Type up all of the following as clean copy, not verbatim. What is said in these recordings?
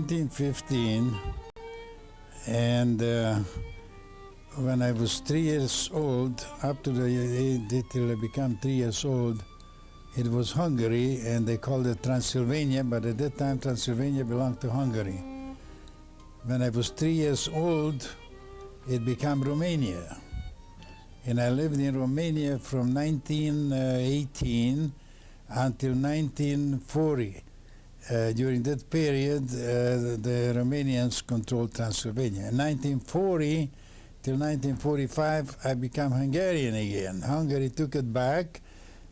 1915, and when I was 3 years old, up to the age till I became 3 years old, it was Hungary, and they called it Transylvania, but at that time Transylvania belonged to Hungary. When I was 3 years old, it became Romania. And I lived in Romania from 1918 until 1940. During that period, the Romanians controlled Transylvania. In 1940 till 1945, I became Hungarian again. Hungary took it back,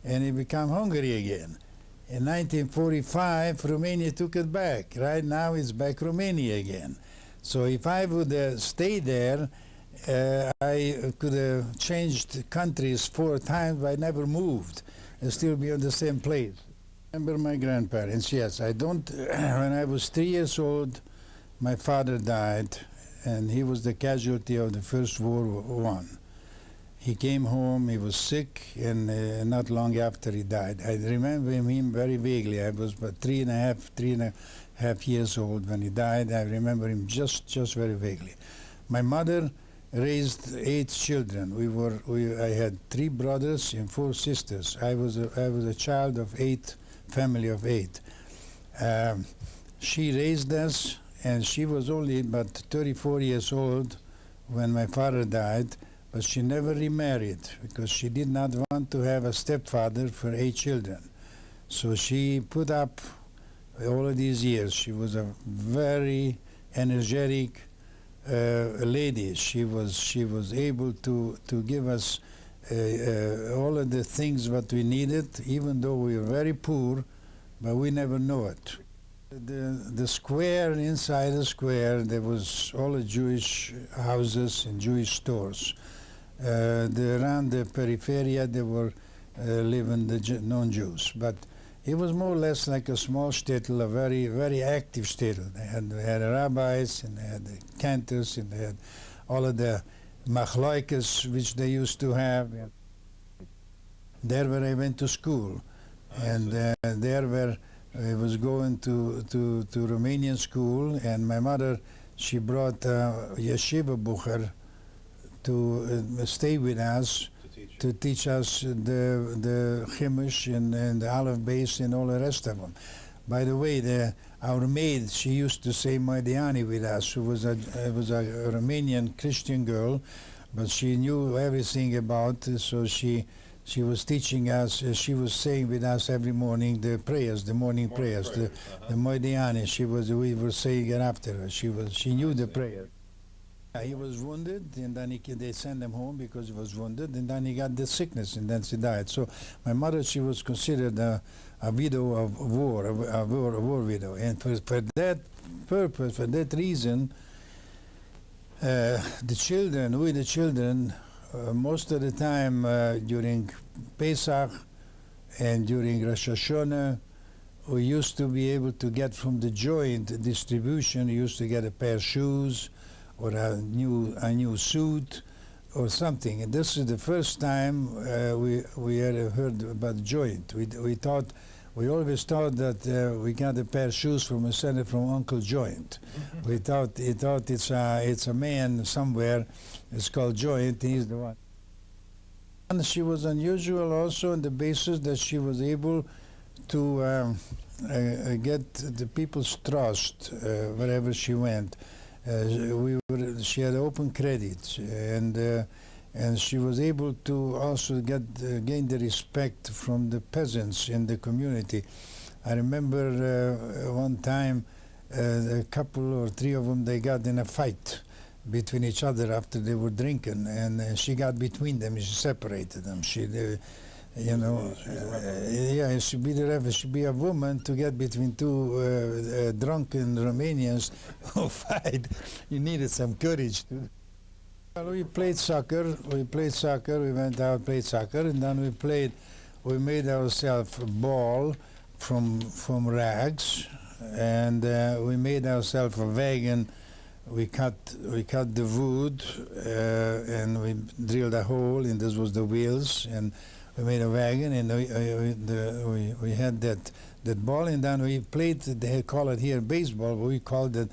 and it became Hungary again. In 1945, Romania took it back. Right now, it's back Romania again. So if I would stay there, I could have changed countries 4 times, but I never moved. I'd still be on the same place. I remember my grandparents, yes. I don't, when I was 3 years old, my father died, and he was the casualty of the First World War. He came home, he was sick, and not long after he died. I remember him very vaguely. I was about 3.5 years old when he died. I remember him just very vaguely. My mother raised 8 children. I had 3 brothers and 4 sisters. I was a child of 8, family of 8. She raised us, and she was only about 34 years old when my father died, but she never remarried because she did not want to have a stepfather for 8 children. So she put up all of these years. She was a very energetic lady. She was able to give us all of the things what we needed, even though we were very poor, but we never knew it. The square, inside the square, there was all the Jewish houses and Jewish stores. Around the periphery, there were living the non-Jews, but it was more or less like a small shtetl, a very active shtetl. They had rabbis, and they had the cantors, and they had all of the machloikas which they used to have. There where I went to school, and there where I was going to Romanian school, and my mother, she brought yeshiva bucher to stay with us, to teach us the Chumash and the Aleph Beis and all the rest of them. By the way, our maid, she used to say Maidiani with us, who was a Romanian Christian girl, but she knew everything about it, so she was teaching us, she was saying with us every morning the prayers, the morning prayers, the Maidiani. We were saying it after her. She knew the prayer. He was wounded, and then they sent him home because he was wounded, and then he got the sickness, and then she died. So my mother, she was considered a widow of war, a war widow. And for that purpose, for that reason, the children, most of the time during Pesach and during Rosh Hashanah, we used to be able to get from the joint distribution, we used to get a pair of shoes, or a new suit, or something. And this is the first time we had heard about joint. We always thought that we got a pair of shoes from a senator from Uncle Joint. We thought it's a man somewhere. It's called Joint. He's the one. And she was unusual also on the basis that she was able to get the people's trust wherever she went. She had open credit, and she was able to also gain the respect from the peasants in the community. I remember one time a couple or 3 of them, they got in a fight between each other after they were drinking, and she got between them. She separated them. It should be the rebel. It should be a woman to get between 2 drunken Romanians who fight. You needed some courage. Well, we played soccer. We went out, played soccer, and then we made ourselves a ball from rags, and we made ourselves a wagon. We cut the wood, and we drilled a hole, and this was the wheels, and we made a wagon, and we had that that ball, and then we played. They call it here baseball, but we called it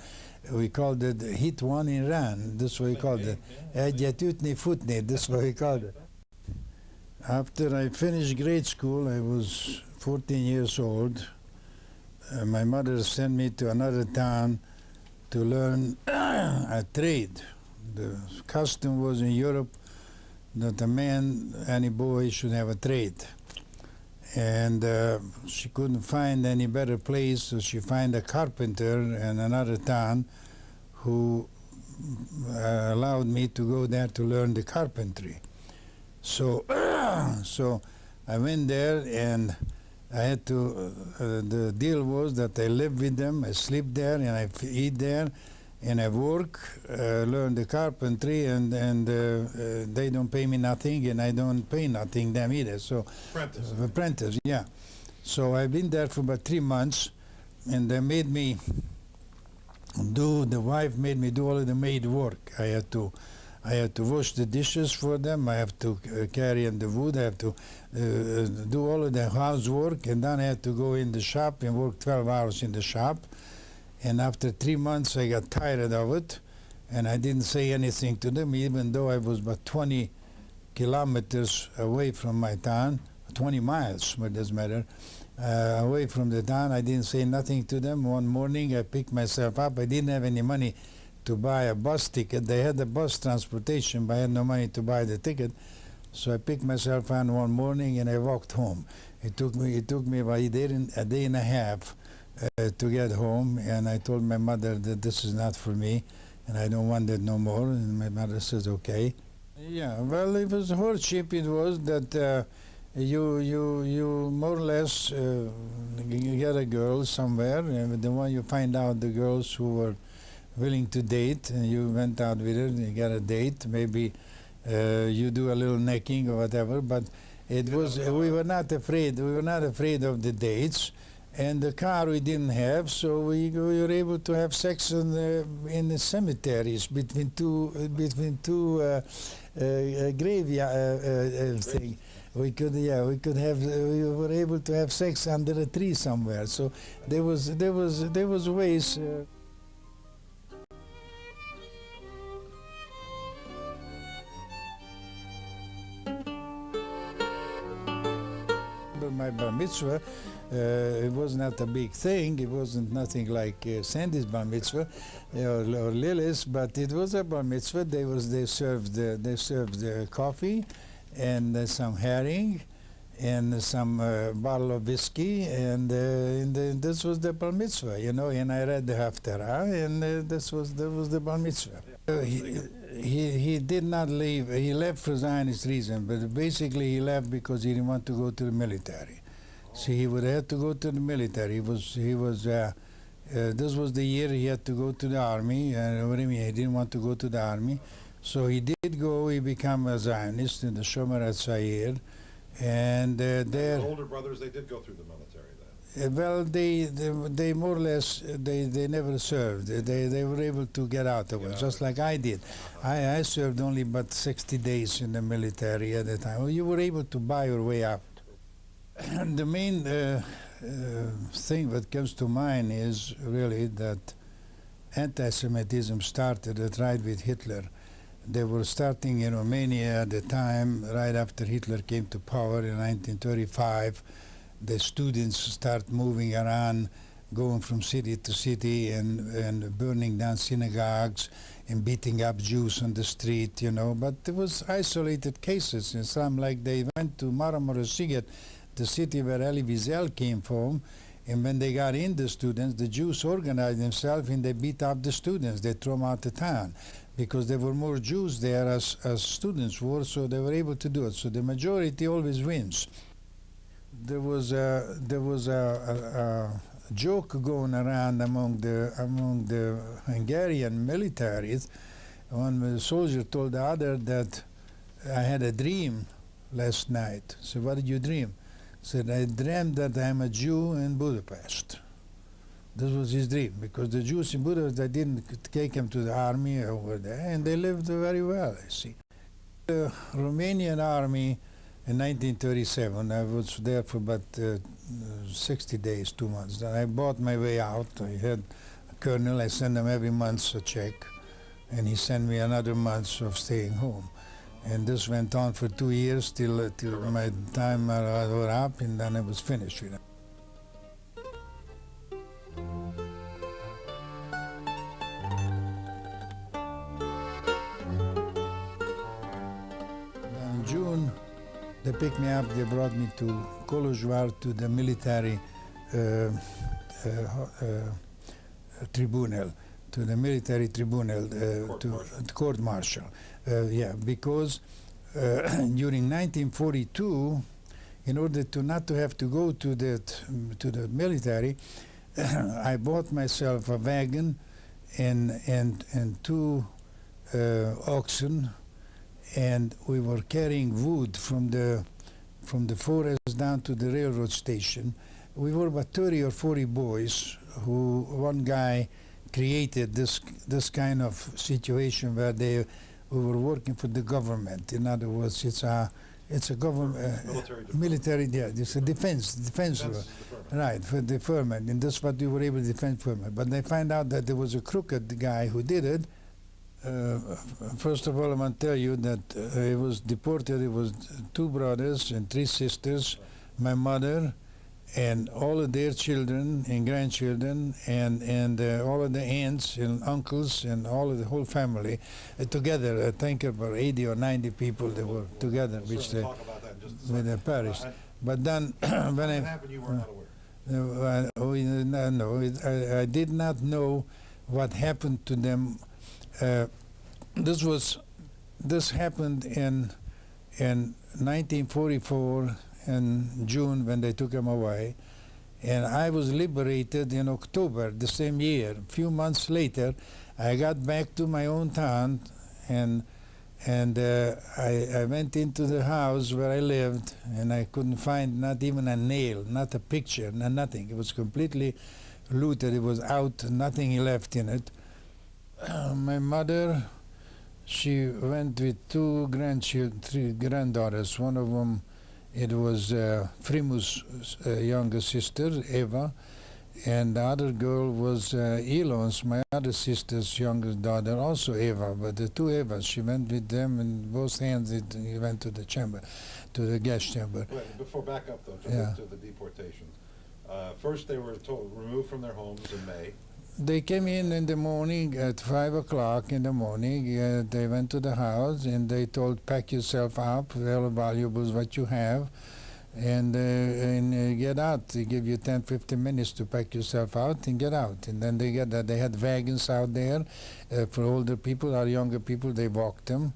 hit one and run. This is what we called it. Ejjetutni futni. This is what we called it. After I finished grade school, I was 14 years old. My mother sent me to another town to learn a trade. The custom was in Europe that a man, any boy, should have a trade. And she couldn't find any better place, so she found a carpenter in another town who allowed me to go there to learn the carpentry. So, so I went there, and I had to. The deal was that I live with them, I sleep there, and I eat there, and I work, learn the carpentry, and they don't pay me nothing, and I don't pay nothing them either. So, apprentice, yeah. So I've been there for about 3 months, and they made me do. The wife made me do all of the maid work. I had to wash the dishes for them. I have to carry in the wood. I have to do all of the housework, and then I had to go in the shop and work 12 hours in the shop. And after 3 months, I got tired of it, and I didn't say anything to them, even though I was about 20 kilometers away from my town, 20 miles, but it doesn't matter, away from the town. I didn't say nothing to them. One morning, I picked myself up. I didn't have any money to buy a bus ticket. They had the bus transportation, but I had no money to buy the ticket. So I picked myself up one morning and I walked home. It took me about a day and a half to get home, and I told my mother that this is not for me, and I don't want it no more. And my mother says, okay. Yeah, well, it was hardship. It was that you more or less get a girl somewhere, and the one you find out the girls who were willing to date, and you went out with her, and you got a date, maybe you do a little necking or whatever, but it was, we were not afraid of the dates, and the car we didn't have, so we were able to have sex in the cemeteries between two graveyard thing. We were able to have sex under a tree somewhere. So there was ways. My bar mitzvah, it was not a big thing. It wasn't nothing like Sandy's bar mitzvah or Lily's, but it was a bar mitzvah. They served coffee and some herring and some bottle of whiskey, and this was the bar mitzvah, you know. And I read the Haftarah, and that was the bar mitzvah. He did not leave. He left for Zionist reason, but basically he left because he didn't want to go to the military. So he would have to go to the military. This was the year he had to go to the army. What do you mean? He didn't want to go to the army, so he did go. He became a Zionist in the Shomer HaTzair, and their older brothers, they did go through the military then. Well, they more or less, they never served. They were able to get out of it, just like I did. I served only about 60 days in the military at the time. Well, you were able to buy your way out. The main thing that comes to mind is really that anti-Semitism started right with Hitler. They were starting in Romania at the time, right after Hitler came to power in 1935. The students start moving around, going from city to city and burning down synagogues and beating up Jews on the street, you know. But there was isolated cases. And some, like they went to Maramureșiget, the city where Elie Wiesel came from, and when they got in the students, the Jews organized themselves and they beat up the students. They threw them out of town because there were more Jews there as students were, so they were able to do it. So the majority always wins. There was a joke going around among the Hungarian militaries. One soldier told the other that I had a dream last night. So what did you dream? Said, I dreamed that I'm a Jew in Budapest. This was his dream, because the Jews in Budapest, they didn't take him to the army over there, and they lived very well, I see. The Romanian army in 1937. I was there for about 60 days, 2 months. Then I bought my way out. I had a colonel. I sent him every month a check, and he sent me another month of staying home. And this went on for 2 years till my time was up, and then I was finished with it. In June, they picked me up. They brought me to College to the military tribunal, to the military tribunal, to court martial. Yeah, because during 1942, in order to not to have to go to the military, I bought myself a wagon and 2 oxen, and we were carrying wood from the forest down to the railroad station. We were about 30 or 40 boys who one guy created this kind of situation where we were working for the government. In other words, it's a government military. Yeah, it's a defense right, for deferment, and that's what we were able to defend deferment. But they find out that there was a crooked guy who did it. First of all, I want to tell you that he was deported. It was 2 brothers and 3 sisters, my mother, and all of their children and grandchildren, and all of the aunts and uncles and all of the whole family together. I think about 80 or 90 people they were together, which they talk about that in just a with second. the parish. But then when What happened, you were not aware. I did not know what happened to them. This happened in 1944 in June when they took him away, and I was liberated in October the same year. A few months later, I got back to my own town, and I went into the house where I lived, and I couldn't find not even a nail, not a picture, nothing. It was completely looted. It was out, nothing left in it. My mother, she went with 2 grandchildren, 3 granddaughters. One of them, it was Frimu's younger sister, Eva, and the other girl was Elon's, my other sister's youngest daughter, also Eva. But the 2 Evas, she went with them in both hands. He went to the chamber, to the gas chamber. Wait, before back up though, to the deportation. First, they were removed from their homes in May. They came in the morning at 5 o'clock in the morning. They went to the house and they told, pack yourself up, all the valuables what you have, and get out. They give you 10, 15 minutes to pack yourself out and get out. And then they had wagons out there for older people. Our younger people, they walked them,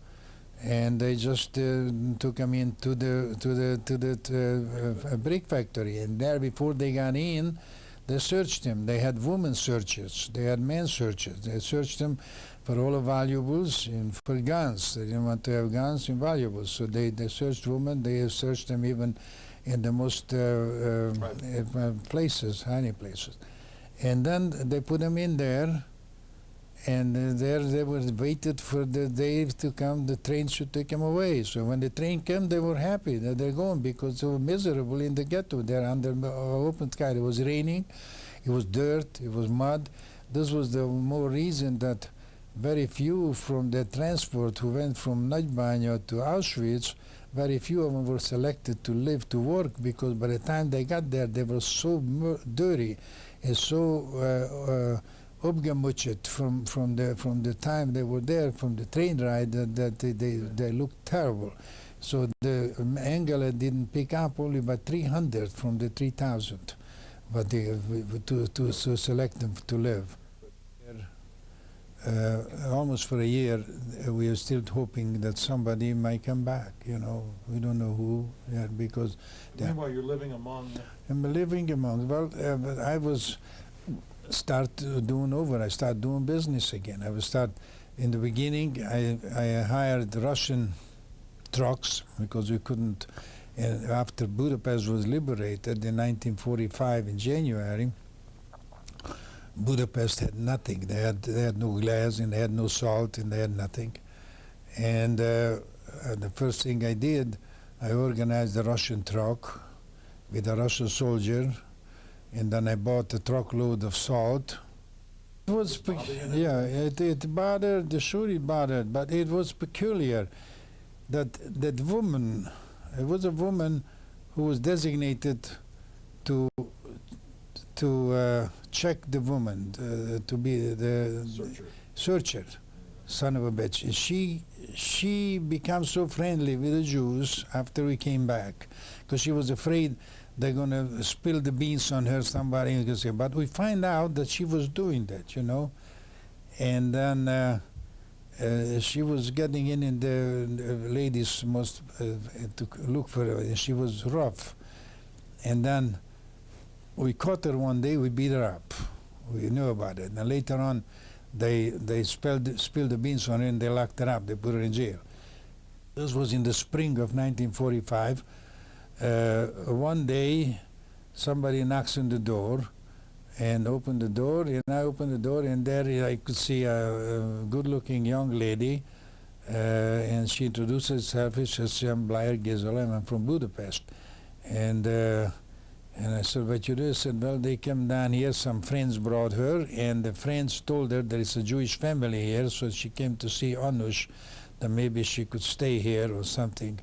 and they just took them into the brick factory. And there, before they got in, they searched them. They had women searches. They had men searches. They searched them for all the valuables and for guns. They didn't want to have guns and valuables. So they searched women. They searched them even in the most places, hiding places. And then they put them in there, and there they were waited for the day to come. The train should take them away. So when the train came, they were happy that they're going, because they were miserable in the ghetto. They're under open sky. It was raining, it was dirt, it was mud. This was the more reason that very few from the transport who went from Nagybánya to Auschwitz, very few of them were selected to live, to work, because by the time they got there, they were so dirty and so abgemutscht from the time they were there, from the train ride, that they looked terrible. So the Engel didn't pick up only about 300 from the 3,000, but to select them to live. Almost for a year, we are still hoping that somebody might come back. We don't know who, because. Meanwhile, you're living among. I'm living among. Well, but I was. I started doing business again. In the beginning, I hired Russian trucks, because we couldn't, after Budapest was liberated in 1945 in January, Budapest had nothing. They had no glass, and they had no salt, and they had nothing. And the first thing I did, I organized a Russian truck with a Russian soldier, and then I bought a truckload of salt. It was, it bothered, sure it bothered, but it was peculiar that woman, it was a woman who was designated to check the woman, to be the searcher, son of a bitch. And she became so friendly with the Jews after we came back, because she was afraid they're going to spill the beans on her, somebody. But we find out that she was doing that, you know. And then she was getting in the ladies must to look for her, and she was rough. And then we caught her one day, we beat her up. We knew about it. And later on, they spilled the beans on her and they locked her up, they put her in jail. This was in the spring of 1945. One day, somebody knocks on the door and opened the door, and I opened the door, and there I could see a good-looking young lady, and she introduced herself. She says, "I'm Blair Gizola, I'm from Budapest." And I said, "What you do?" I said, "Well, they came down here, some friends brought her, and the friends told her there is a Jewish family here, so she came to see Anush, that maybe she could stay here or something."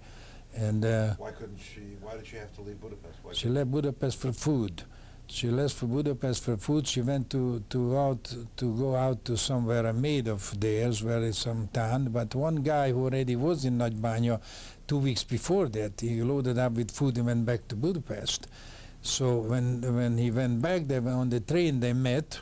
And why did she have to leave Budapest? She left Budapest for food. She left for Budapest for food. She went to go out to somewhere, a maid of theirs, where is some town. But one guy who already was in Nagybánya 2 weeks before that, he loaded up with food and went back to Budapest. So when he went back, they were on the train, they met,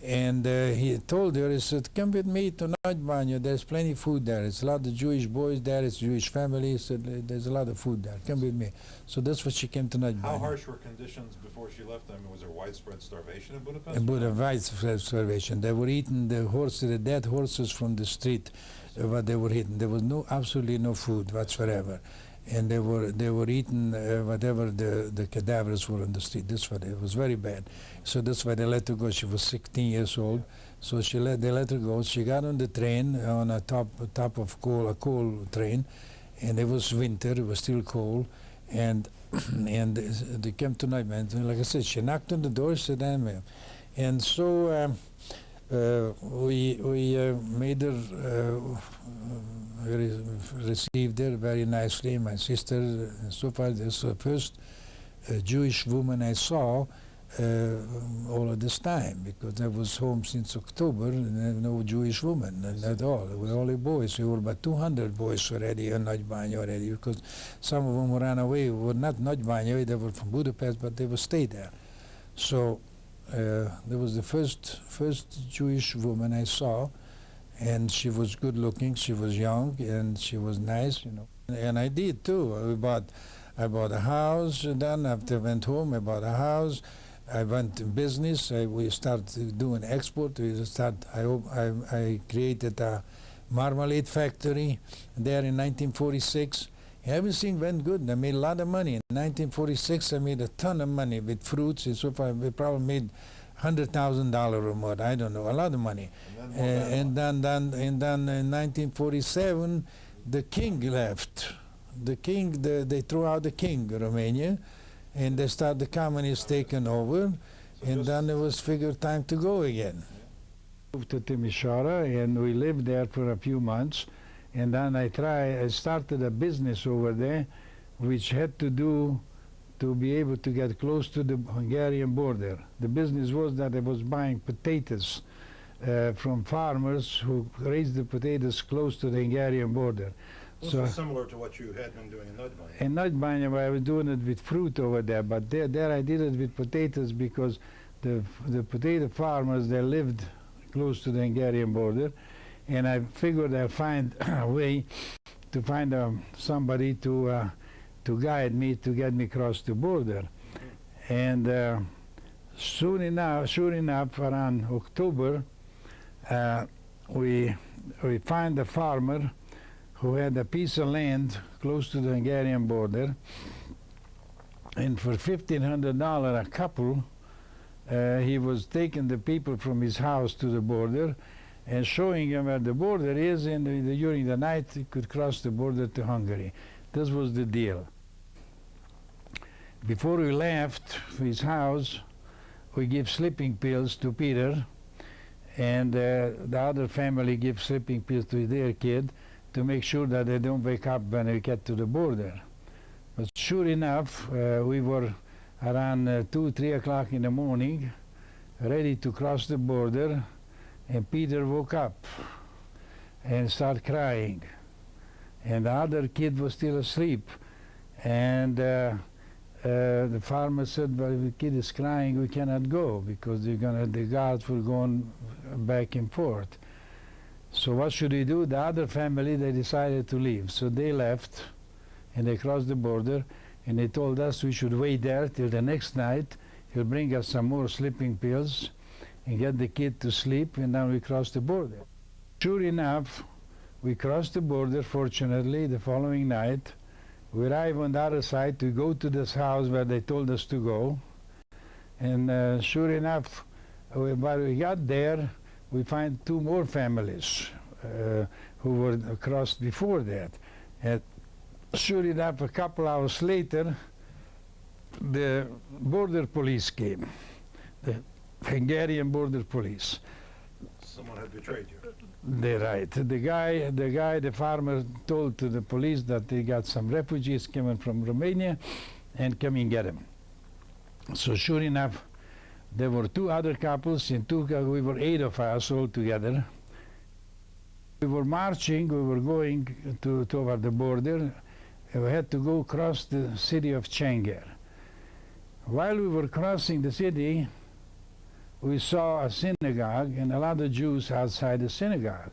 and he told her, he said, "Come with me to Nagybánya, there's plenty of food there. It's a lot of Jewish boys there, it's Jewish family." He said, "There's a lot of food there, come with me." So that's what she came to Nagybánya. How harsh were conditions before she left? I mean, was there widespread starvation in Budapest? In Budapest, widespread starvation. They were eating the horses, the dead horses from the street, what they were eating. There was absolutely no food whatsoever. And they were eating whatever the cadavers were on the street. That's what it was, very bad. So that's why they let her go. She was 16 years old. So they let her go. She got on the train on a top of a coal train, and it was winter. It was still cold, and they came to Nagybánya. Like I said, she knocked on the door. She said, "I'm here." And so we made her. Received her very nicely, my sister, and so far. This was the first Jewish woman I saw all of this time, because I was home since October, and there was no Jewish woman at all. We were only boys. We were about 200 boys already in Nagybánya already, because some of them ran away. Were not Nagybánya, they were from Budapest, but they would stay there. So there was the first Jewish woman I saw. And she was good looking, she was young, and she was nice, you know. And I did too. I bought a house, and then after I went home, I bought a house. I went to business. We started doing export. I created a marmalade factory there in 1946. Everything went good. I made a lot of money. In 1946, I made a ton of money with fruits, and so far we probably made $100,000 or more. I don't know, a lot of money. And then in 1947, the king left. The king, they threw out the king, Romania, and they started the communists taking over. And then it was figured time to go again. Moved to Timisoara, and we lived there for a few months. And then I started a business over there, which had to do to be able to get close to the Hungarian border. The business was that I was buying potatoes from farmers who raised the potatoes close to the Hungarian border. This was similar to what you had been doing in Nagybánya. In Nagybánya, I was doing it with fruit over there, but there I did it with potatoes, because the potato farmers, they lived close to the Hungarian border, and I figured I'd find a way to find somebody to guide me, to get me across the border. And sure enough, around October, we find a farmer who had a piece of land close to the Hungarian border, and for $1,500 a couple, he was taking the people from his house to the border and showing them where the border is, and during the night he could cross the border to Hungary. This was the deal. Before we left his house, we give sleeping pills to Peter, and the other family gives sleeping pills to their kid to make sure that they don't wake up when we get to the border. But sure enough, we were around 2, 3 o'clock in the morning, ready to cross the border, and Peter woke up and started crying. And the other kid was still asleep. And the farmer said, well, if the kid is crying, we cannot go, because the guards were going back and forth. So what should we do? The other family, they decided to leave. So they left, and they crossed the border, and they told us we should wait there till the next night. He'll bring us some more sleeping pills and get the kid to sleep, and then we crossed the border. Sure enough, we crossed the border, fortunately, the following night. We arrive on the other side to go to this house where they told us to go. And sure enough, while we got there, we find 2 more families who were crossed before that. And sure enough, a couple hours later, the border police came, the Hungarian border police. Someone had betrayed you. They're right. The farmer told to the police that they got some refugees coming from Romania and come and get them. So sure enough, there were 2 other couples, and we were 8 of us all together. We were marching, we were going toward the border. We had to go across the city of Chenger. While we were crossing the city, we saw a synagogue and a lot of Jews outside the synagogue.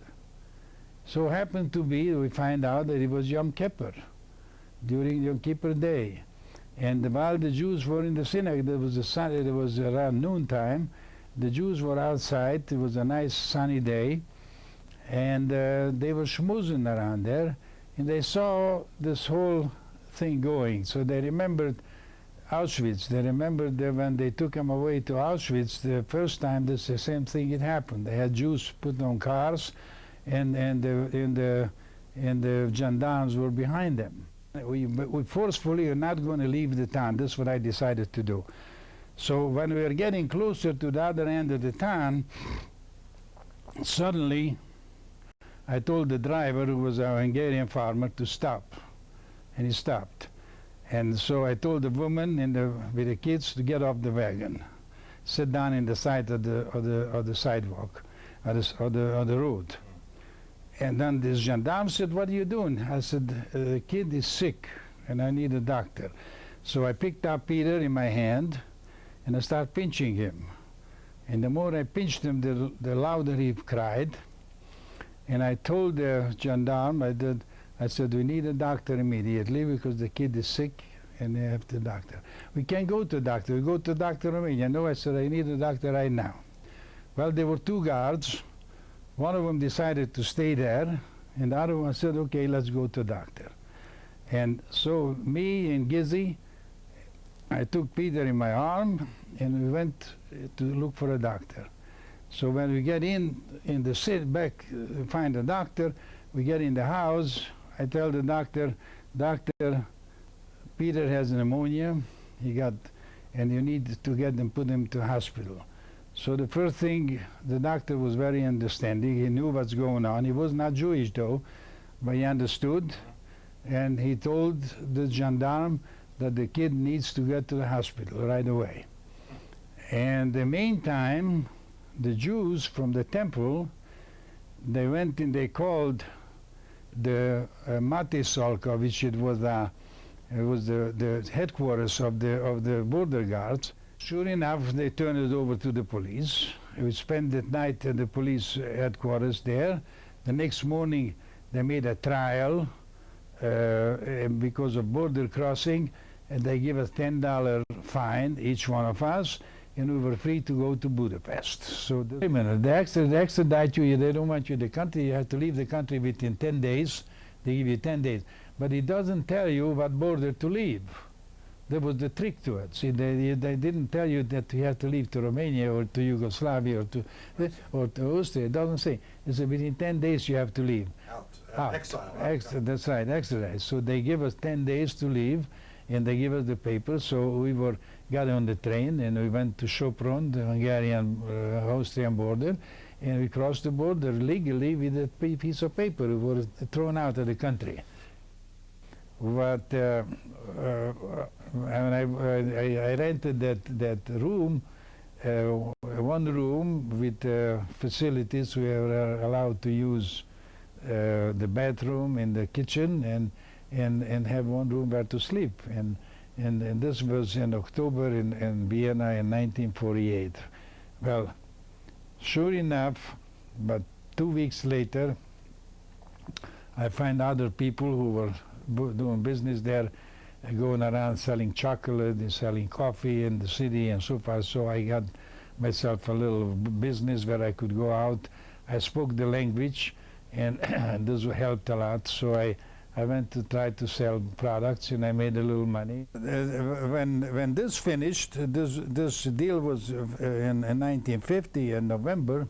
So happened to be, we find out that it was Yom Kippur, during Yom Kippur day. And while the Jews were in the synagogue, it was around noontime, the Jews were outside, it was a nice sunny day, and they were schmoozing around there, and they saw this whole thing going. So they remembered Auschwitz. They remembered that when they took them away to Auschwitz the first time, the same thing had happened. They had Jews put on cars, and the gendarmes were behind them. We forcefully are not going to leave the town. That's what I decided to do. So when we were getting closer to the other end of the town, suddenly I told the driver, who was a Hungarian farmer, to stop, and he stopped. And so I told the woman with the kids to get off the wagon, sit down in the side of the sidewalk, or the road. And then this gendarme said, "What are you doing?" I said, "The kid is sick, and I need a doctor." So I picked up Peter in my hand, and I started pinching him. And the more I pinched him, the louder he cried. And I told the gendarme, I said, "We need a doctor immediately, because the kid is sick and they have the doctor." "We can't go to the doctor. We go to Dr. Romania." "No," I said, "I need a doctor right now." Well, there were 2 guards. One of them decided to stay there, and the other one said, "Okay, let's go to the doctor." And so me and Gizzy, I took Peter in my arm, and we went to look for a doctor. So when we get in the back, find a doctor, we get in the house. I tell the doctor, "Doctor, Peter has pneumonia. And you need to put him to hospital." So the first thing, the doctor was very understanding. He knew what's going on. He was not Jewish though, but he understood. And he told the gendarme that the kid needs to get to the hospital right away. And in the meantime, the Jews from the temple, they went and they called the Matisolka, which it was the headquarters of the border guards. Sure enough, they turned it over to the police. We spent the night at the police headquarters there. The next morning, they made a trial because of border crossing, and they gave us $10 fine, each one of us, and we were free to go to Budapest. So wait a minute, they extradite you, they don't want you in the country, you have to leave the country within 10 days. They give you 10 days. But it doesn't tell you what border to leave. That was the trick to it. See, they didn't tell you that you have to leave to Romania or to Yugoslavia or to Austria. It doesn't say. It said within 10 days you have to leave. Out. Exile. That's right, exile. So they give us 10 days to leave, and they give us the papers. So we got on the train, and we went to Sopron, the Hungarian Austrian border, and we crossed the border legally with a piece of paper. We were thrown out of the country. But when I rented that room, one room with facilities. We were allowed to use the bathroom and the kitchen, and have one room where to sleep. And this was in October in Vienna in 1948. Well, sure enough, but 2 weeks later, I find other people who were doing business there, going around selling chocolate and selling coffee in the city and so forth. So I got myself a little business where I could go out. I spoke the language, and this helped a lot. So I went to try to sell products, and I made a little money. When this finished, this deal was in 1950 in November.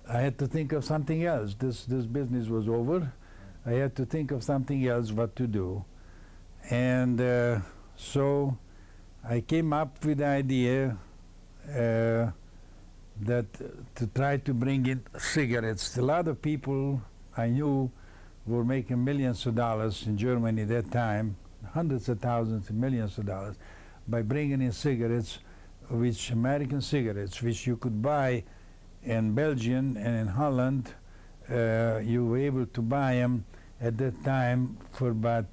I had to think of something else. This business was over. I had to think of something else what to do. And so I came up with the idea that to try to bring in cigarettes. A lot of people I knew were making millions of dollars in Germany at that time, hundreds of thousands and millions of dollars, by bringing in cigarettes, American cigarettes, which you could buy in Belgium and in Holland. You were able to buy them at that time for about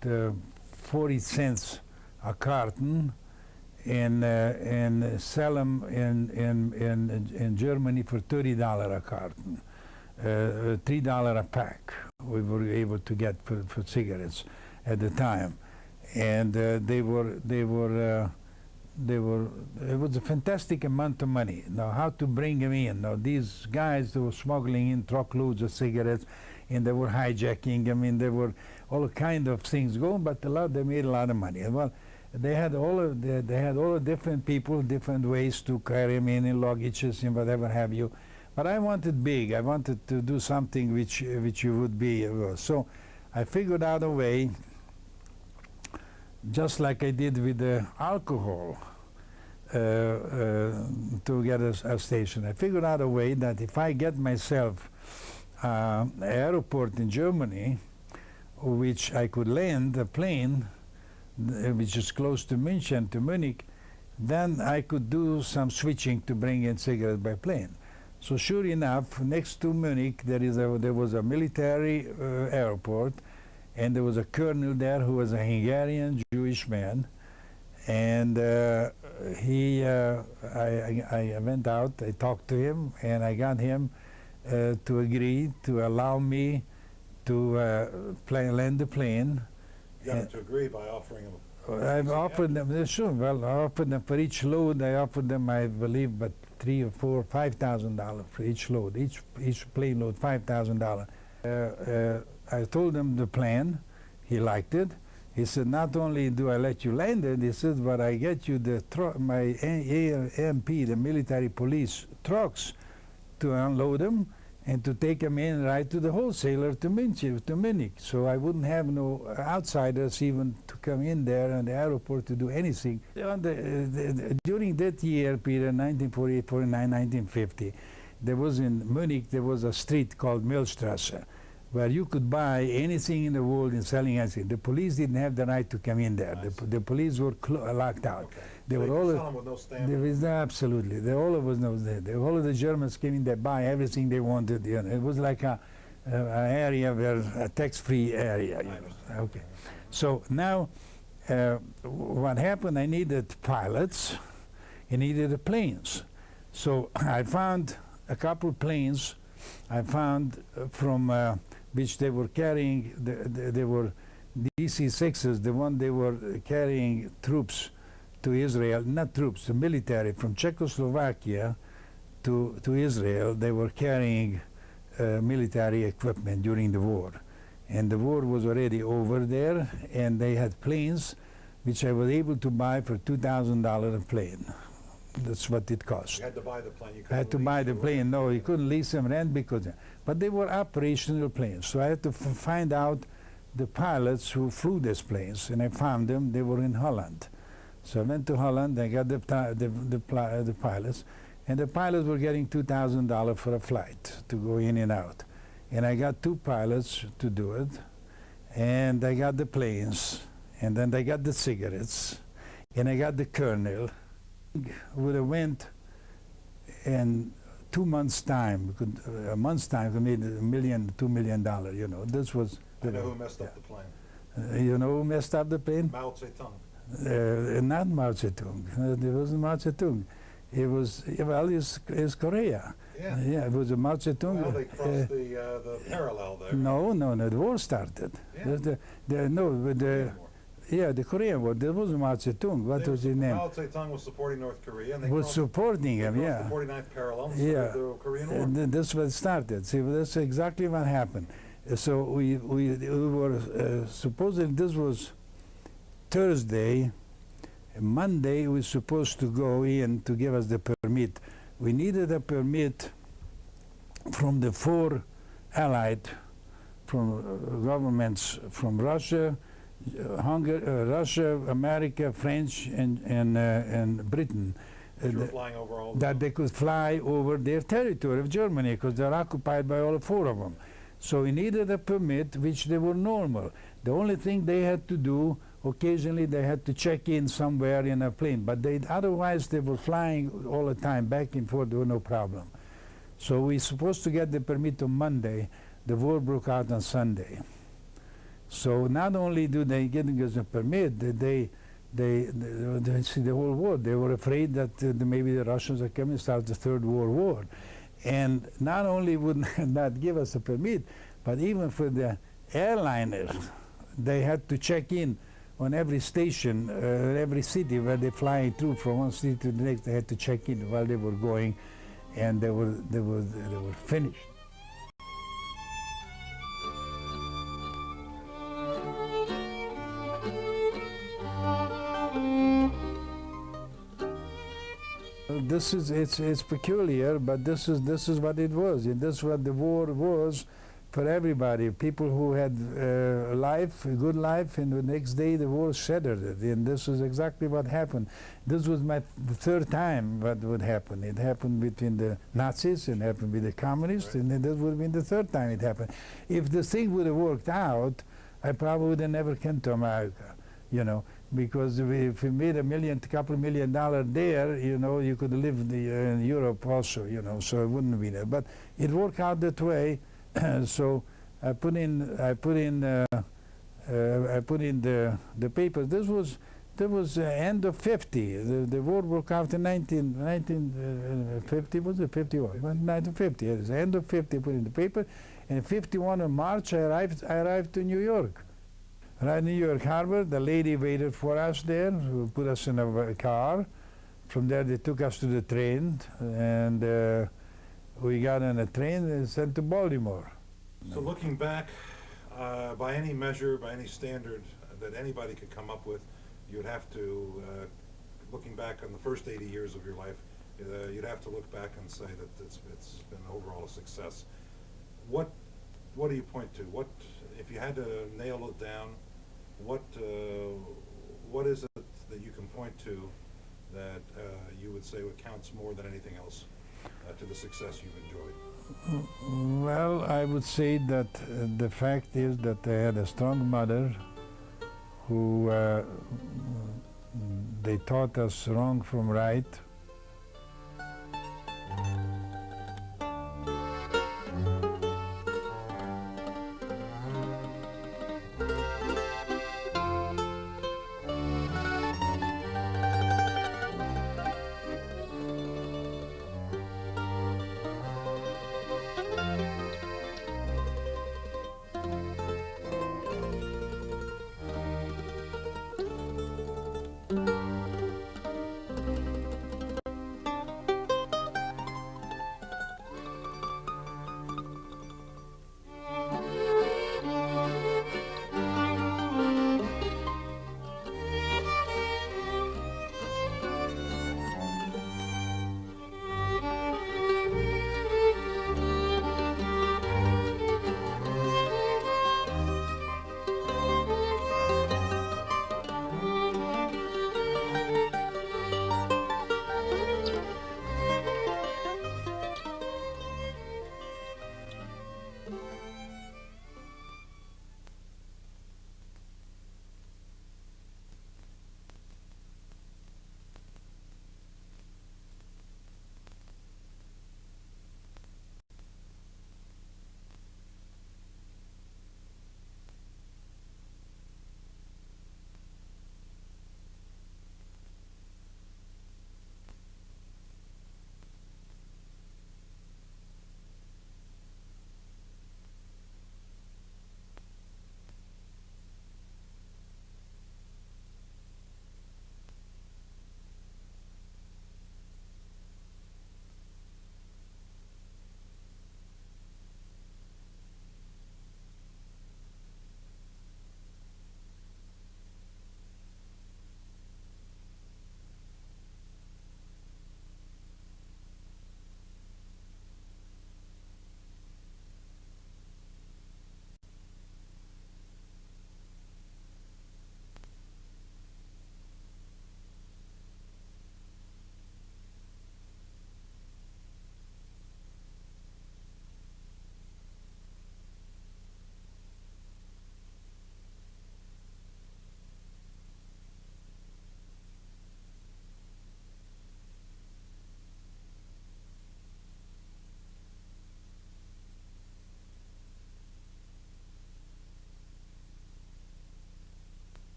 40 cents a carton, and sell them in Germany for $30 a carton, $3 a pack. We were able to get for cigarettes at the time, and it was a fantastic amount of money. Now, how to bring them in? Now, these guys, they were smuggling in truckloads of cigarettes, and they were hijacking. I mean, there were all kind of things going, but they made a lot of money. And well, they had all the different people, different ways to carry them in luggages and whatever have you. But I wanted big. I wanted to do something which you would be. So I figured out a way, just like I did with the alcohol, to get a station. I figured out a way that if I get myself an airport in Germany, which I could land a plane, which is close to Munich, then I could do some switching to bring in cigarettes by plane. So sure enough, next to Munich, there was a military airport, and there was a colonel there who was a Hungarian Jewish man, and I went out, I talked to him, and I got him to agree to allow me to land the plane. You got him to agree by offering him I offered them, sure, well, I offered them for each load, I offered them, I believe, but $3,000 or $5,000 for each load, each plane load, $5,000. I told him the plan. He liked it. He said, not only do I let you land it, he said, but I get you my AMP, the military police trucks, to unload them and to take them in right to the wholesaler to Munich. So I wouldn't have no outsiders even to come in there and the airport to do anything. During that year, Peter, 1948, 49, 1950, there was in Munich, there was a street called Milchstrasse, where you could buy anything in the world and selling anything. The police didn't have the right to come in there. The police were locked out. Okay. They So were you all. sell them with no stamp? There was absolutely. All of us knows that. All of the Germans came in there, buy everything they wanted. You know, it was like an area where a tax-free area. You know. Okay. So now, what happened? I needed pilots. I needed planes. So I found a couple planes. I found from which they were carrying. They were DC-6s. The one they were carrying troops to Israel, not troops, the military from Czechoslovakia to Israel. They were carrying military equipment during the war, and the war was already over there, and they had planes which I was able to buy for $2,000 a plane. That's what it cost. You had to buy the plane. You I had to couldn't buy lease the or plane. rent. No, you couldn't lease them, rent because, but they were operational planes. So I had to find out the pilots who flew these planes, and I found them. They were in Holland. So I went to Holland. I got the pilots, and the pilots were getting $2,000 for a flight to go in and out. And I got 2 pilots to do it, and I got the planes, and then I got the cigarettes, and I got the colonel. Would have went in 2 months' time. A month's time could made $1 million, $2 million. You know, this was. I know who messed up the plane. You know who messed up the plane? Mao Zedong. Not Mao Zedong. It wasn't Mao Zedong. It was, well, it's Korea. Yeah. Yeah, it was a Mao Zedong. Well, they crossed the parallel there. No, the war started. Yeah. The Korean War. There was Mao Zedong. What was his name? Mao Zedong was supporting North Korea, and they Was crossed, supporting him, they yeah. crossed the 49th parallel and Yeah. started the Korean War. And that's what started. See, that's exactly what happened. So we were supposedly, this was Thursday. Monday we were supposed to go in to give us the permit. We needed a permit from the 4 allied from governments from Russia, Russia, America, French, and Britain. You were flying over all That they could fly over their territory of Germany because they're occupied by all 4 of them. So we needed a permit, which they were normal. The only thing they had to do, occasionally they had to check in somewhere in a plane, but otherwise they were flying all the time, back and forth, there was no problem. So we supposed to get the permit on Monday. The war broke out on Sunday. So not only do they get us a permit, they see the whole war. They were afraid that maybe the Russians are coming to start the Third World War. And not only would not give us a permit, but even for the airliners, they had to check in on every station, every city where they're flying through from one city to the next. They had to check in while they were going, and they were finished. It's peculiar, but this is what it was, and this is what the war was for everybody. People who had a good life, and the next day the war shattered it, and this is exactly what happened. This was the 3rd time what would happen. It happened between the Nazis, and happened with the communists, right. And this would have been the 3rd time it happened. If the thing would have worked out, I probably would have never come to America, you know. Because if we made couple $1 million there, you know, you could live in Europe also, you know, so it wouldn't be there. But it worked out that way. So I put in the papers. That was end of 50. The war broke out in 1950. Was it 51? 1950. It was end of 50. I put in the paper, and 51 in March I arrived to New York. Right in New York Harbor, the lady waited for us there, who put us in a car. From there, they took us to the train, and we got on a train and sent to Baltimore. So looking back, by any measure, by any standard that anybody could come up with, you'd have to, looking back on the first 80 years of your life, you'd have to look back and say that it's been overall a success. What do you point to? What, if you had to nail it down, what is it that you can point to that you would say what counts more than anything else to the success you've enjoyed? Well, I would say that the fact is that I had a strong mother who they taught us wrong from right,